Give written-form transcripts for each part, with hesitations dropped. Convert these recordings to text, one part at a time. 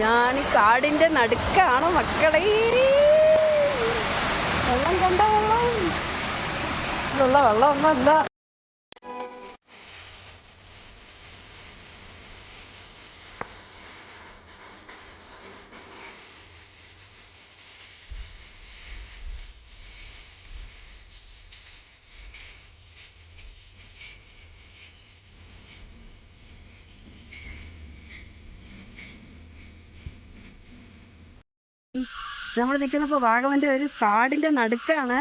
ഞാൻ ഈ കാടിന്റെ നടുക്കാണ് മക്കളെ. വെള്ളം കണ്ട വെള്ളം ഒന്നല്ല. നമ്മൾ നിൽക്കുന്നപ്പോൾ വാഗമൻ്റെ ഒരു കാടിൻ്റെ നടുക്കാണ്.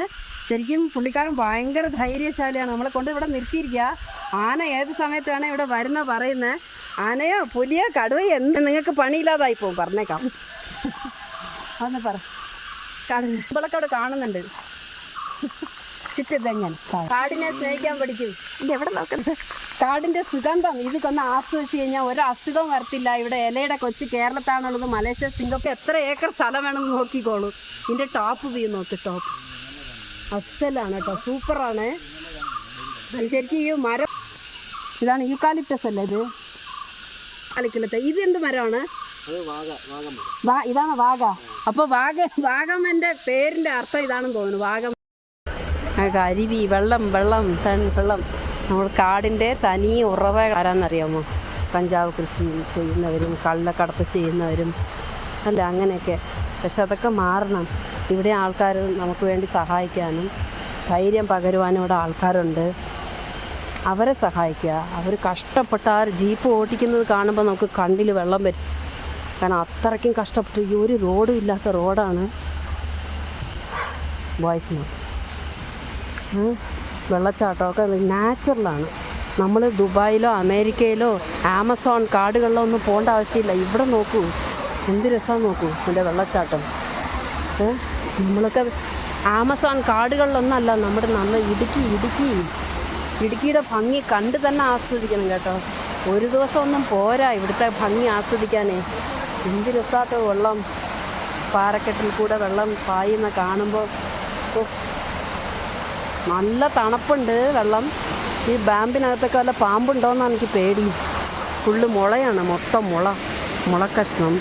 ശരിക്കും പുള്ളിക്കാരൻ ഭയങ്കര ധൈര്യശാലിയാണ്. നമ്മളെ കൊണ്ട് ഇവിടെ നിർത്തിയിരിക്കുക. ആന ഏത് സമയത്ത് വേണേൽ ഇവിടെ വരുന്ന പറയുന്നത്. ആനയോ പുലിയോ കടുവയോ എന്ത് നിങ്ങൾക്ക് പണിയില്ലാതായി പോകും, പറഞ്ഞേക്കാം. അതൊന്ന് പറ. കാടിനൊക്കെ അവിടെ കാണുന്നുണ്ട്. ചുറ്റിതെങ്ങനെ കാടിനെ സ്നേഹിക്കാൻ പഠിക്കും. എവിടെ നോക്കുന്നത്? കാടിൻ്റെ സുഗന്ധം ഇതൊക്കെ ആസ്വദിച്ച് കഴിഞ്ഞാൽ ഒരു അസുഖം വരത്തില്ല. ഇവിടെ ഇലയുടെ കൊച്ചു കേരളത്താണുള്ളത്. മലേഷ്യ, സിംഗപ്പൂർ എത്ര ഏക്കർ സ്ഥലം വേണമെന്ന് നോക്കിക്കോളൂ. ഇതിൻ്റെ ടോപ്പ് വ്യൂ നോക്ക്. ടോപ്പ് അസലാണ് കേട്ടോ, സൂപ്പറാണ്. ശരിക്കും ഈ മരം ഇതാണ് യൂക്കാലിപ്റ്റസ് അല്ലേ ഇത്? കളിക്കലത്തെ ഇത് എന്ത് മരമാണ്? ഇതാണ് വാഗ. അപ്പോൾ വാഗമൻ്റെ പേരിൻ്റെ അർത്ഥം ഇതാണെന്ന് തോന്നുന്നു. വാഗം അരുവി, വെള്ളം നമ്മൾ കാടിൻ്റെ തനി ഉറവ ആരാന്നറിയാമോ? കഞ്ചാവ് കൃഷി ചെയ്യുന്നവരും കള്ളക്കടത്ത് ചെയ്യുന്നവരും അല്ല, അങ്ങനെയൊക്കെ. പക്ഷെ അതൊക്കെ മാറണം. ഇവിടെ ആൾക്കാർ നമുക്ക് വേണ്ടി സഹായിക്കാനും ധൈര്യം പകരുവാനും ഇവിടെ ആൾക്കാരുണ്ട്. അവരെ സഹായിക്കുക. അവർ കഷ്ടപ്പെട്ട ആ ജീപ്പ് ഓടിക്കുന്നത് കാണുമ്പോൾ നമുക്ക് കണ്ണിൽ വെള്ളം വരും. കാരണം അത്രയ്ക്കും കഷ്ടപ്പെട്ടു. ഈ ഒരു റോഡും ഇല്ലാത്ത റോഡാണ് ബോയ്സിന്. വെള്ളച്ചാട്ടമൊക്കെ നാച്ചുറലാണ്. നമ്മൾ ദുബായിലോ അമേരിക്കയിലോ ആമസോൺ കാടുകളിലോ ഒന്നും പോകേണ്ട ആവശ്യമില്ല. ഇവിടെ നോക്കൂ, എന്ത് രസമാണ് നോക്കൂ എൻ്റെ വെള്ളച്ചാട്ടം. നമ്മളൊക്കെ ആമസോൺ കാടുകളിലൊന്നല്ല, നമ്മുടെ നല്ല ഇടുക്കിയുടെ ഭംഗി കണ്ട് തന്നെ ആസ്വദിക്കണം കേട്ടോ. ഒരു ദിവസം ഒന്നും പോരാ ഇവിടുത്തെ ഭംഗി ആസ്വദിക്കാനേ. എന്ത് രസമാത്ത വെള്ളം, പാറക്കെട്ടിൽ കൂടെ വെള്ളം പായുന്ന കാണുമ്പോൾ നല്ല തണുപ്പുണ്ട് വെള്ളം. ഈ ബാമ്പിനകത്തൊക്കെ വല്ല പാമ്പുണ്ടോയെന്നാണ് എനിക്ക് പേടി. ഫുള്ള് മുളയാണ്, മൊത്തം മുളക്കഷ്ണം.